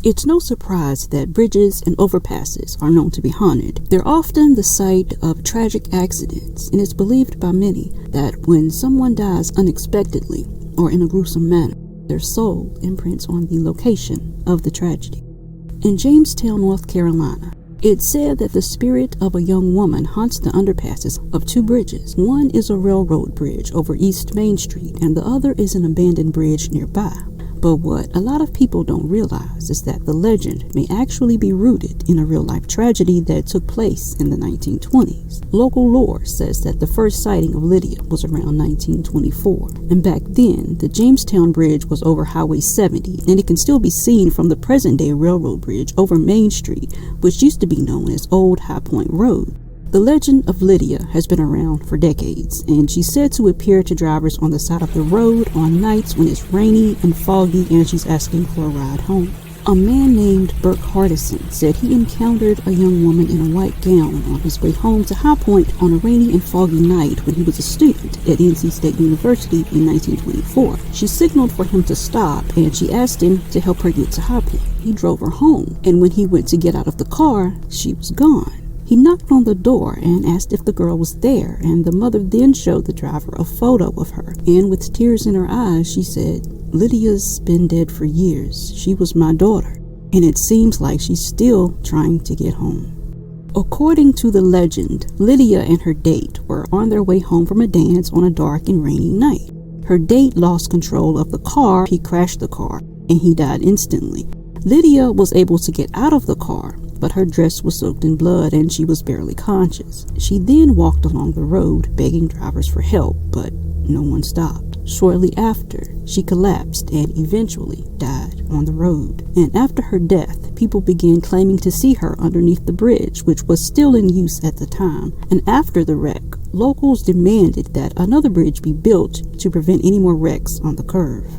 It's no surprise that bridges and overpasses are known to be haunted. They're often the site of tragic accidents, and it's believed by many that when someone dies unexpectedly or in a gruesome manner, their soul imprints on the location of the tragedy. In Jamestown, North Carolina, it's said that the spirit of a young woman haunts the underpasses of two bridges. One is a railroad bridge over East Main Street, and the other is an abandoned bridge nearby. But what a lot of people don't realize is that the legend may actually be rooted in a real-life tragedy that took place in the 1920s. Local lore says that the first sighting of Lydia was around 1924, and back then, the Jamestown Bridge was over Highway 70, and it can still be seen from the present-day railroad bridge over Main Street, which used to be known as Old High Point Road. The legend of Lydia has been around for decades, and she's said to appear to drivers on the side of the road on nights when it's rainy and foggy and she's asking for a ride home. A man named Burke Hardison said he encountered a young woman in a white gown on his way home to High Point on a rainy and foggy night when he was a student at NC State University in 1924. She signaled for him to stop, and she asked him to help her get to High Point. He drove her home, and when he went to get out of the car, she was gone. He knocked on the door and asked if the girl was there, and the mother then showed the driver a photo of her. And with tears in her eyes, she said, "Lydia's been dead for years. She was my daughter, and it seems like she's still trying to get home." According to the legend, Lydia and her date were on their way home from a dance on a dark and rainy night. Her date lost control of the car. He crashed the car, and he died instantly. Lydia was able to get out of the car, but her dress was soaked in blood and she was barely conscious. She then walked along the road begging drivers for help, but no one stopped. Shortly after, she collapsed and eventually died on the road. And after her death, people began claiming to see her underneath the bridge, which was still in use at the time. And after the wreck, locals demanded that another bridge be built to prevent any more wrecks on the curve.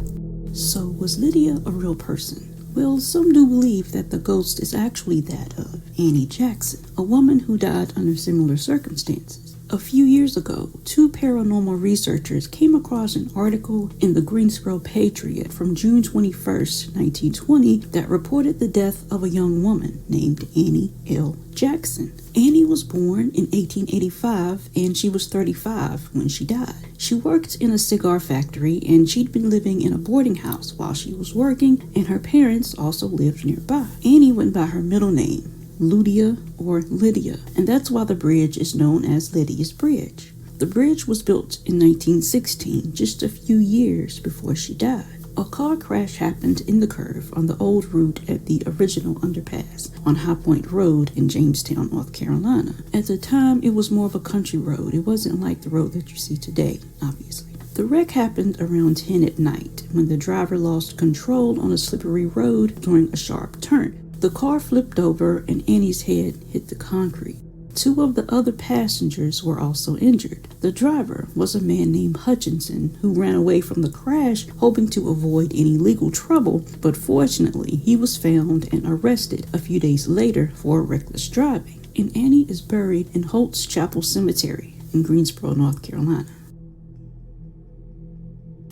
So was Lydia a real person? Well, some do believe that the ghost is actually that of Annie Jackson, a woman who died under similar circumstances. A few years ago, two paranormal researchers came across an article in the Greensboro Patriot from June 21st, 1920 that reported the death of a young woman named Annie L. Jackson. Annie was born in 1885 and she was 35 when she died. She worked in a cigar factory and she'd been living in a boarding house while she was working, and her parents also lived nearby. Annie went by her middle name, Lydia or Lydia, and that's why the bridge is known as Lydia's Bridge. The bridge was built in 1916, just a few years before she died. A car crash happened in the curve on the old route at the original underpass on High Point Road in Jamestown, North Carolina. At the time, it was more of a country road. It wasn't like the road that you see today, obviously. The wreck happened around 10 at night when the driver lost control on a slippery road during a sharp turn. The car flipped over and Annie's head hit the concrete. Two of the other passengers were also injured. The driver was a man named Hutchinson who ran away from the crash hoping to avoid any legal trouble, but fortunately he was found and arrested a few days later for reckless driving. And Annie is buried in Holt's Chapel Cemetery in Greensboro, North Carolina.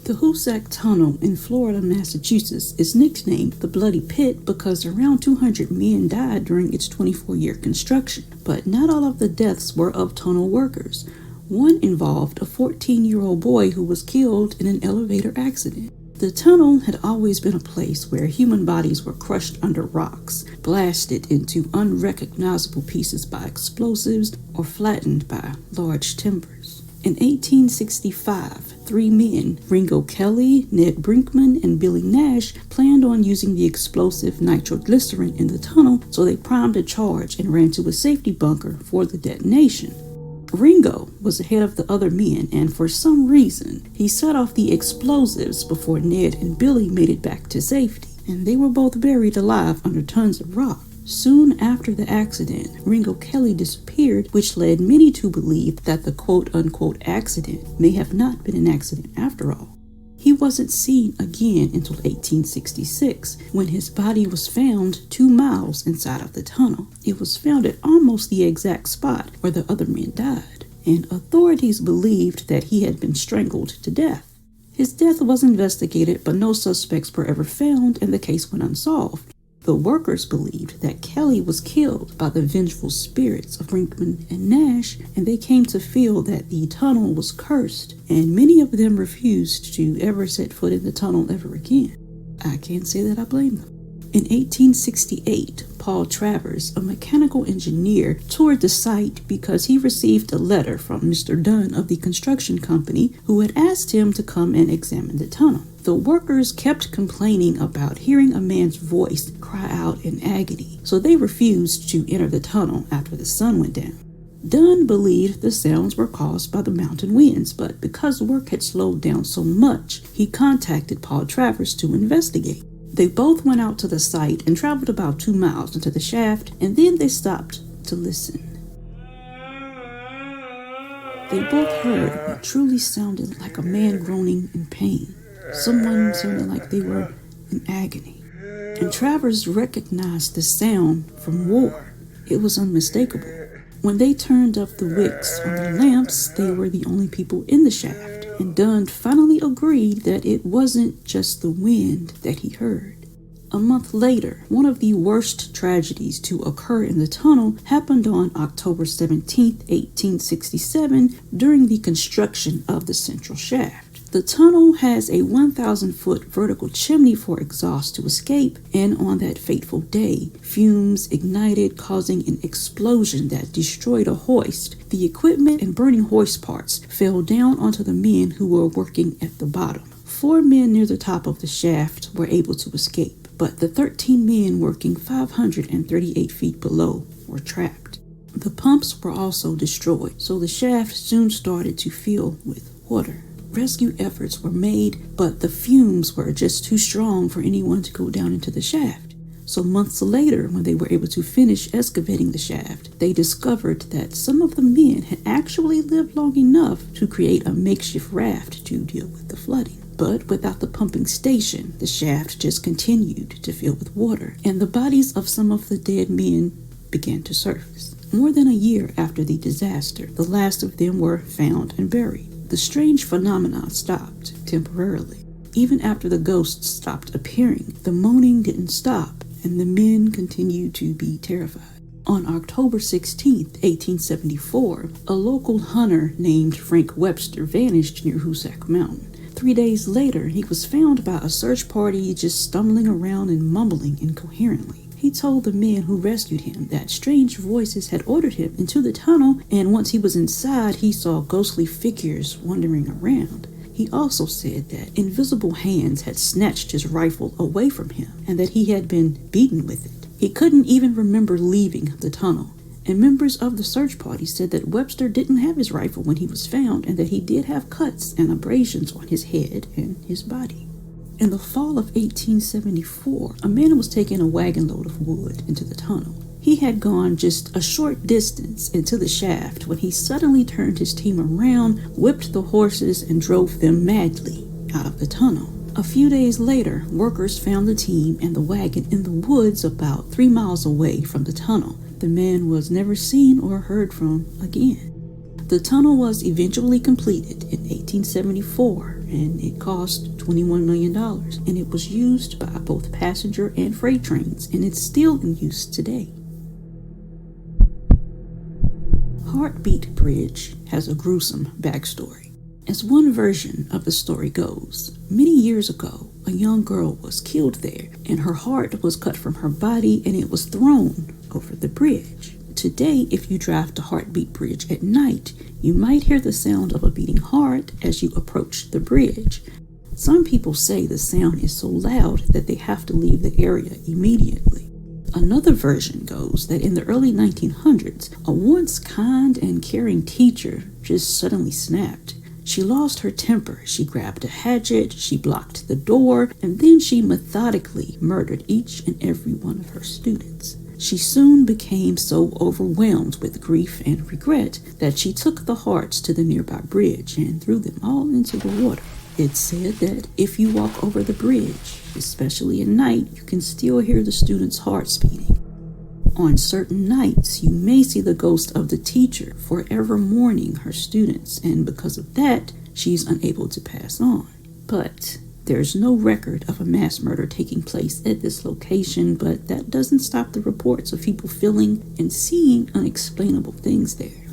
The Hoosac Tunnel in Florida, Massachusetts is nicknamed the Bloody Pit because around 200 men died during its 24-year construction. But not all of the deaths were of tunnel workers. One involved a 14-year-old boy who was killed in an elevator accident. The tunnel had always been a place where human bodies were crushed under rocks, blasted into unrecognizable pieces by explosives, or flattened by large timbers. In 1865, three men, Ringo Kelly, Ned Brinkman, and Billy Nash, planned on using the explosive nitroglycerin in the tunnel, so they primed a charge and ran to a safety bunker for the detonation. Ringo was ahead of the other men, and for some reason, he set off the explosives before Ned and Billy made it back to safety, and they were both buried alive under tons of rock. Soon after the accident, Ringo Kelly disappeared, which led many to believe that the quote-unquote accident may have not been an accident after all. He wasn't seen again until 1866, when his body was found 2 miles inside of the tunnel. It was found at almost the exact spot where the other men died, and authorities believed that he had been strangled to death. His death was investigated, but no suspects were ever found, and the case went unsolved. The workers believed that Kelly was killed by the vengeful spirits of Brinkman and Nash, and they came to feel that the tunnel was cursed, and many of them refused to ever set foot in the tunnel ever again. I can't say that I blame them. In 1868, Paul Travers, a mechanical engineer, toured the site because he received a letter from Mr. Dunn of the construction company who had asked him to come and examine the tunnel. The workers kept complaining about hearing a man's voice cry out in agony, so they refused to enter the tunnel after the sun went down. Dunn believed the sounds were caused by the mountain winds, but because work had slowed down so much, he contacted Paul Travers to investigate. They both went out to the site and traveled about 2 miles into the shaft, and then they stopped to listen. They both heard what truly sounded like a man groaning in pain. Someone sounded like they were in agony. And Travers recognized the sound from war. It was unmistakable. When they turned up the wicks on the lamps, they were the only people in the shaft, and Dunn finally agreed that it wasn't just the wind that he heard. A month later, one of the worst tragedies to occur in the tunnel happened on October 17, 1867, during the construction of the central shaft. The tunnel has a 1,000-foot vertical chimney for exhaust to escape, and on that fateful day, fumes ignited, causing an explosion that destroyed a hoist. The equipment and burning hoist parts fell down onto the men who were working at the bottom. 4 men near the top of the shaft were able to escape, but the 13 men working 538 feet below were trapped. The pumps were also destroyed, so the shaft soon started to fill with water. Rescue efforts were made, but the fumes were just too strong for anyone to go down into the shaft. So months later, when they were able to finish excavating the shaft, they discovered that some of the men had actually lived long enough to create a makeshift raft to deal with the flooding. But without the pumping station, the shaft just continued to fill with water, and the bodies of some of the dead men began to surface. More than a year after the disaster, the last of them were found and buried. The strange phenomenon stopped temporarily. Even after the ghosts stopped appearing, the moaning didn't stop, and the men continued to be terrified. On October 16, 1874, a local hunter named Frank Webster vanished near Hoosac Mountain. 3 days later, he was found by a search party just stumbling around and mumbling incoherently. He told the men who rescued him that strange voices had ordered him into the tunnel, and once he was inside, he saw ghostly figures wandering around. He also said that invisible hands had snatched his rifle away from him, and that he had been beaten with it. He couldn't even remember leaving the tunnel, and members of the search party said that Webster didn't have his rifle when he was found, and that he did have cuts and abrasions on his head and his body. In the fall of 1874, a man was taking a wagon load of wood into the tunnel. He had gone just a short distance into the shaft when he suddenly turned his team around, whipped the horses, and drove them madly out of the tunnel. A few days later, workers found the team and the wagon in the woods about 3 miles away from the tunnel. The man was never seen or heard from again. The tunnel was eventually completed in 1874, and it cost $21 million, and it was used by both passenger and freight trains, and it's still in use today. Heartbeat Bridge has a gruesome backstory. As one version of the story goes, many years ago, a young girl was killed there, and her heart was cut from her body, and it was thrown over the bridge. Today, if you drive to Heartbeat Bridge at night, you might hear the sound of a beating heart as you approach the bridge. Some people say the sound is so loud that they have to leave the area immediately. Another version goes that in the early 1900s, a once kind and caring teacher just suddenly snapped. She lost her temper, she grabbed a hatchet, she blocked the door, and then she methodically murdered each and every one of her students. She soon became so overwhelmed with grief and regret that she took the hearts to the nearby bridge and threw them all into the water. It's said that if you walk over the bridge, especially at night, you can still hear the students' hearts beating. On certain nights, you may see the ghost of the teacher forever mourning her students, and because of that, she's unable to pass on. But There's no record of a mass murder taking place at this location, but that doesn't stop the reports of people feeling and seeing unexplainable things there.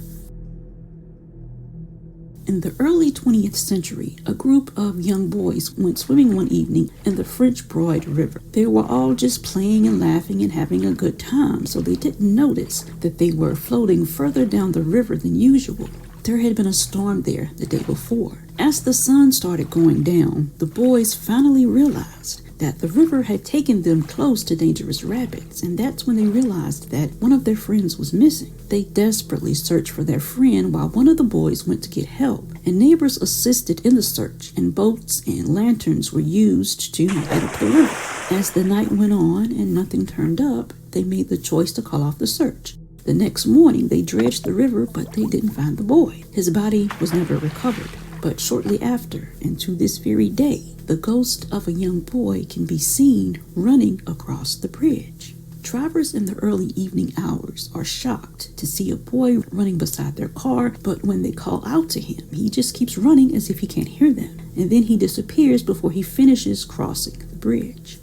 In the early 20th century, a group of young boys went swimming one evening in the French Broad River. They were all just playing and laughing and having a good time, so they didn't notice that they were floating further down the river than usual. There had been a storm there the day before. As the sun started going down, the boys finally realized that the river had taken them close to dangerous rapids, and that's when they realized that one of their friends was missing. They desperately searched for their friend while one of the boys went to get help, and neighbors assisted in the search, and boats and lanterns were used to light up the river. As the night went on and nothing turned up, they made the choice to call off the search. The next morning, they dredged the river, but they didn't find the boy. His body was never recovered. But shortly after, and to this very day, the ghost of a young boy can be seen running across the bridge. Drivers in the early evening hours are shocked to see a boy running beside their car, but when they call out to him, he just keeps running as if he can't hear them, and then he disappears before he finishes crossing the bridge.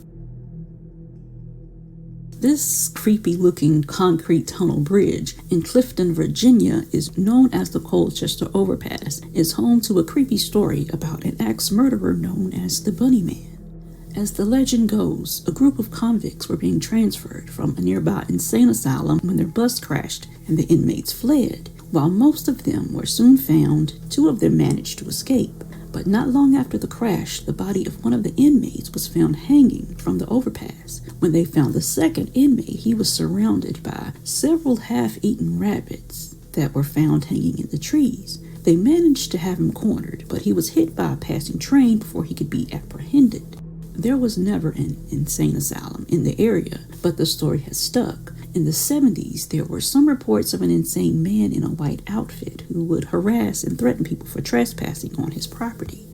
This creepy-looking concrete tunnel bridge in Clifton, Virginia, is known as the Colchester Overpass, is home to a creepy story about an axe-murderer known as the Bunnyman. As the legend goes, a group of convicts were being transferred from a nearby insane asylum when their bus crashed and the inmates fled. While most of them were soon found, 2 of them managed to escape. But not long after the crash, the body of one of the inmates was found hanging from the overpass. When they found the second inmate, he was surrounded by several half-eaten rabbits that were found hanging in the trees. They managed to have him cornered, but he was hit by a passing train before he could be apprehended. There was never an insane asylum in the area, but the story has stuck. In the 70s, there were some reports of an insane man in a white outfit who would harass and threaten people for trespassing on his property.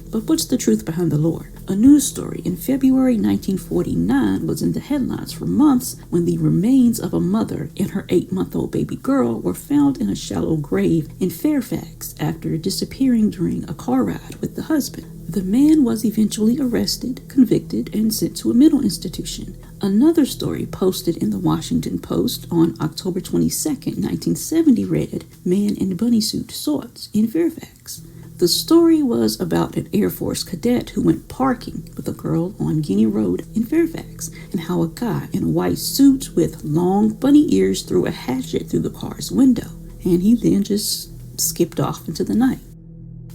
But what's the truth behind the lore? A news story in February 1949 was in the headlines for months when the remains of a mother and her 8-month-old baby girl were found in a shallow grave in Fairfax after disappearing during a car ride with the husband. The man was eventually arrested, convicted, and sent to a mental institution. Another story posted in the Washington Post on October 22, 1970 read, "Man in bunny suit sought in Fairfax." The story was about an Air Force cadet who went parking with a girl on Guinea Road in Fairfax, and how a guy in a white suit with long bunny ears threw a hatchet through the car's window, and he then just skipped off into the night.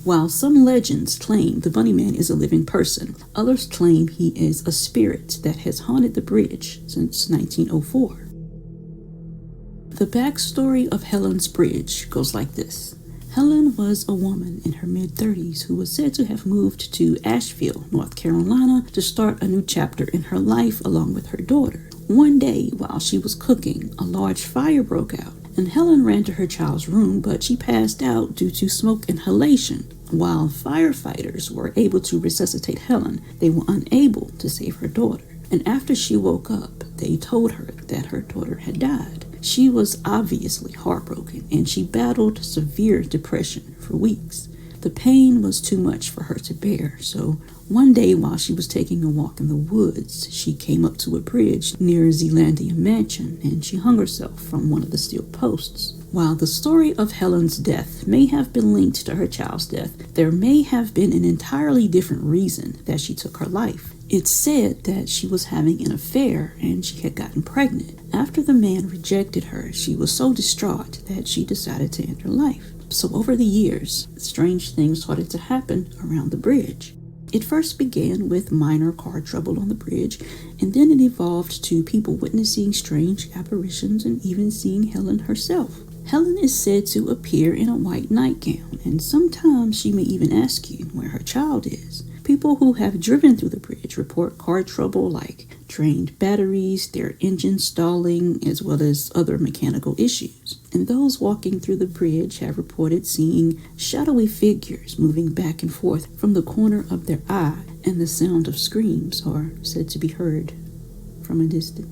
While some legends claim the Bunnyman is a living person, others claim he is a spirit that has haunted the bridge since 1904. The backstory of Helen's Bridge goes like this. Helen was a woman in her mid-30s who was said to have moved to Asheville, North Carolina, to start a new chapter in her life along with her daughter. One day, while she was cooking, a large fire broke out, and Helen ran to her child's room, but she passed out due to smoke inhalation. While firefighters were able to resuscitate Helen, they were unable to save her daughter. And after she woke up, they told her that her daughter had died. She was obviously heartbroken, and she battled severe depression for weeks. The pain was too much for her to bear, so one day while she was taking a walk in the woods, she came up to a bridge near Zealandia Mansion, and she hung herself from one of the steel posts. While the story of Helen's death may have been linked to her child's death, there may have been an entirely different reason that she took her life. It's said that she was having an affair and she had gotten pregnant. After the man rejected her, she was so distraught that she decided to end her life. So over the years, strange things started to happen around the bridge. It first began with minor car trouble on the bridge, and then it evolved to people witnessing strange apparitions and even seeing Helen herself. Helen is said to appear in a white nightgown, and sometimes she may even ask you where her child is. People who have driven through the bridge report car trouble like drained batteries, their engine stalling, as well as other mechanical issues. And those walking through the bridge have reported seeing shadowy figures moving back and forth from the corner of their eye, and the sound of screams are said to be heard from a distance.